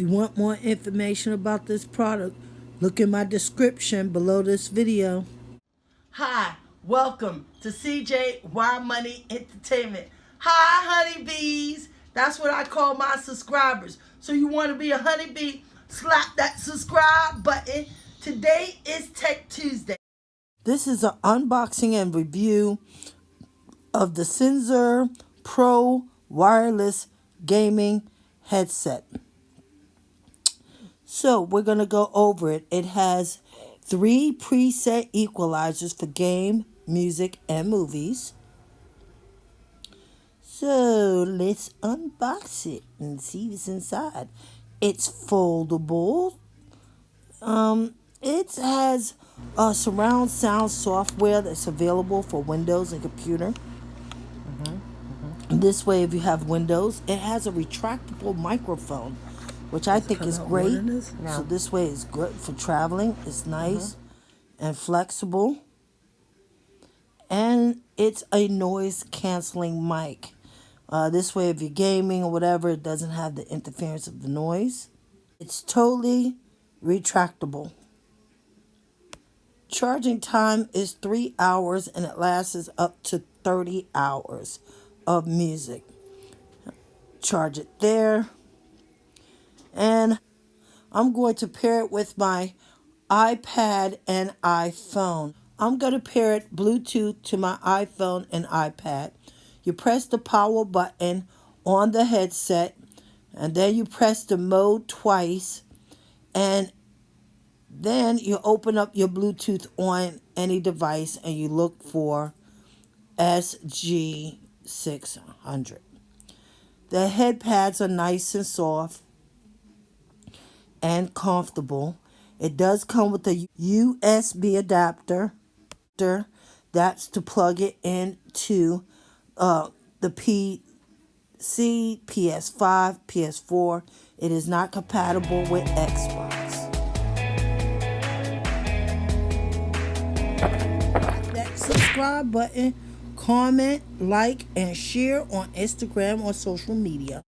you want more information about this product, look in my description below this video. Hi, welcome to CJ Y Money Entertainment. Hi, honeybees. That's what I call my subscribers. So you want to be a honeybee, slap that subscribe button. Today is Tech Tuesday. This is an unboxing and review of the SENZER Pro wireless gaming headset. So we're going to go over it. It has 3 preset equalizers for game, music, and movies. So let's unbox it and see what's inside. It's foldable. It has surround sound software that's available for Windows and computer. This way, if you have Windows, it has a retractable microphone, which I think is great. Yeah. So this way is good for traveling. It's nice and flexible. And it's a noise canceling mic. This way, if you're gaming or whatever, it doesn't have the interference of the noise. It's totally retractable. Charging time is 3 hours, and it lasts up to 30 hours of music. Charge it there. And I'm going to pair it with my iPad and iPhone. I'm going to pair it Bluetooth to my iPhone and iPad. You press the power button on the headset, and then you press the mode twice, and then you open up your Bluetooth on any device and you look for SG600. The head pads are nice and soft and comfortable. It does come with a USB adapter. That's to plug it into the PC, PS5, PS4. It is not compatible with Xbox. That subscribe button, comment, like, and share on Instagram or social media.